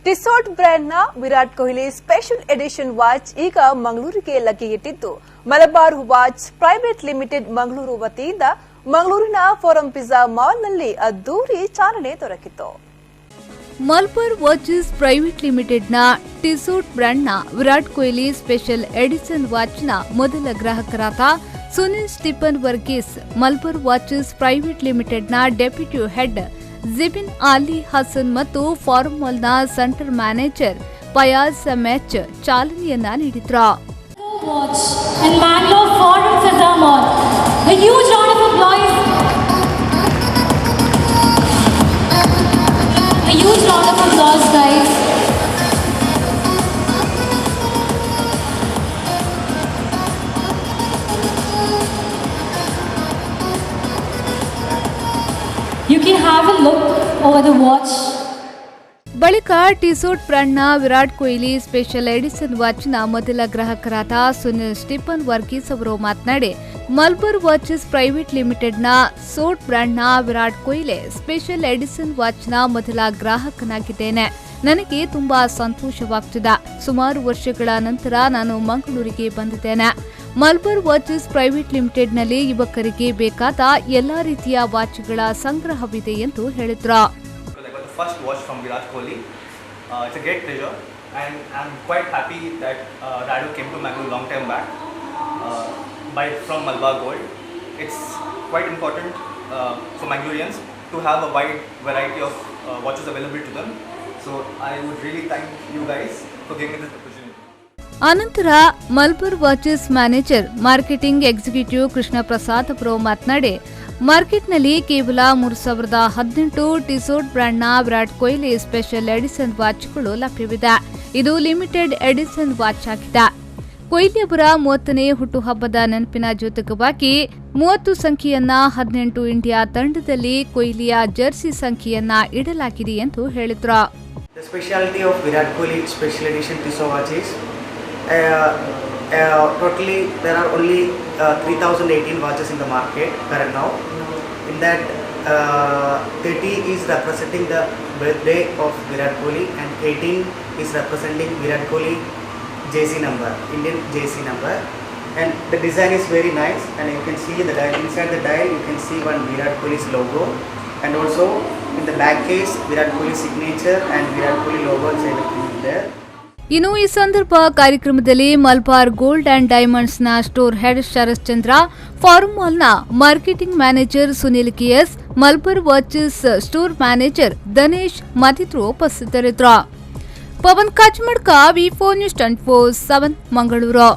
ಟಿಸೋಟ್ ಬ್ರ್ಯಾಂಡ್ನ Virat Kohli special edition watch ಈಗ ಮಂಗಳೂರಿಗೆ ಲಗ್ಗೆಯಿಟ್ಟಿದ್ದು Malabar watch private limited Mangaluru ವತಿಯಿಂದ ಮಂಗಳೂರಿನ ಫೋರಂ ಪಿಜ್ಜಾ ಮಾಲ್ನಲ್ಲಿ ಅದ್ದೂರಿ ಚಾಲನೆ ದೊರಕಿತು. ಮಲಬಾರ್ ವಾಚಸ್ ಪ್ರೈವೇಟ್ ಲಿಮಿಟೆಡ್ನ ಟಿಸೋಟ್ ಬ್ರ್ಯಾಂಡ್ನ ವಿರಾಟ್ ಕೊಹ್ಲಿ ಸ್ಪೆಷಲ್ ಎಡಿಷನ್ ವಾಚ್ನ ಮೊದಲ ಗ್ರಾಹಕರಾದ Sunil Stephen Varghese, Malabar watches private ಲಿಮಿಟೆಡ್ನ ಡೆಪ್ಯೂಟಿ ಹೆಡ್ ಜಿಬಿನ್ ಆಲಿ ಹಸನ್ ಮತ್ತು ಫಾರಂ ಮಾಲ್ನ ಸೆಂಟರ್ ಮ್ಯಾನೇಜರ್ ಫಯಾಜ್ ಮೆಚ್ ಚಾಲನೆಯನ್ನ ನೀಡಿದ್ರು. You can have a look over the watch. ಬಳಿಕ ಟಿಸೋಟ್ ಬ್ರ್ಯಾಂಡ್ನ ವಿರಾಟ್ ಕೊಹ್ಲಿ ಸ್ಪೆಷಲ್ ಎಡಿಷನ್ ವಾಚ್ನ ಮೊದಲ ಗ್ರಾಹಕರಾದ ಸುನಿಲ್ ಸ್ಟೀಫನ್ ವರ್ಗೀಸ್ ಅವರು ಮಾತನಾಡಿ, ಮಲಬಾರ್ ವಾಚಸ್ ಪ್ರೈವೇಟ್ ಲಿಮಿಟೆಡ್ನ ಸೋಟ್ ಬ್ರ್ಯಾಂಡ್ನ ವಿರಾಟ್ ಕೊಹ್ಲಿ ಸ್ಪೆಷಲ್ ಎಡಿಷನ್ ವಾಚ್ನ ಮೊದಲ ಗ್ರಾಹಕನಾಗಿದ್ದೇನೆ. ನನಗೆ ತುಂಬಾ ಸಂತೋಷವಾಗ್ತಿದೆ. ಸುಮಾರು ವರ್ಷಗಳ ನಂತರ ನಾನು ಮಂಗಳೂರಿಗೆ ಬಂದಿದ್ದೇನೆ. ಮಲಬಾರ್ ವಾಚಸ್ ಪ್ರೈವೇಟ್ ಲಿಮಿಟೆಡ್ನಲ್ಲಿ ಯುವಕರಿಗೆ ಬೇಕಾದ ಎಲ್ಲಾ ರೀತಿಯ ವಾಚ್ಗಳ ಸಂಗ್ರಹವಿದೆ ಎಂದು ಹೇಳಿದ್ರು. First watch from Virat Kohli. It's a great pleasure, and I'm quite happy that Radu came to Mangalore long time back from Malabar Gold. It's quite important for Mangaloreans to have a wide variety of watches available to them. So I would really thank you guys for giving me this opportunity. ಅನಂತರ Malabar watches manager marketing executive Krishna Prasad ಅವರು ಮಾತನಾಡಿ, ಮಾರ್ಕೆಟ್ನಲ್ಲಿ ಕೇವಲ 3018 ಟಿಸೋಟ್ ಬ್ರ್ಯಾಂಡ್ನ Virat Kohli special edition ವಾಚ್ಗಳು ಲಭ್ಯವಿದೆ. ಇದು limited edition watch ಆಗಿದೆ. ಕೊಹ್ಲಿ ಅವರ 30ನೇ ಹುಟ್ಟುಹಬ್ಬದ ನೆನಪಿನ ಜೊತೆಗವಾಗಿ 30 ಸಂಖ್ಯೆಯನ್ನ 18 ಇಂಡಿಯಾ ತಂಡದಲ್ಲಿ ಕೊಹ್ಲಿಯ ಜರ್ಸಿ ಸಂಖ್ಯೆಯನ್ನ ಇಡಲಾಗಿದೆ ಎಂದು ಹೇಳಿದ್ರು. The specialty of Virat Kohli special edition Tissot watches. Totally there are only 3018 watches in the market current now. In that 30 is representing the birthday of Virat Kohli and 18 is representing Virat Kohli JC number, Indian JC number, and the design is very nice, and you can see the dial, inside the dial you can see one Virat Kohli's logo, and also in the back case Virat Kohli signature and Virat Kohli logo is there. ಇನ್ನು ಈ ಸಂದರ್ಭ ಕಾರ್ಯಕ್ರಮದಲ್ಲಿ Malabar gold and ಡೈಮಂಡ್ಸ್ನ store head Sharath Chandra, Forum ಮಾಲ್ನ marketing manager Sunil K S, Malabar watches store manager Danesh ಮತ್ತಿತರರು ಉಪಸ್ಥಿತರಿದ್ದರು. ಪವನ್ ಕಾಚಮಡ್ಕ, ವಿ4 news 24/7 Mangaluru.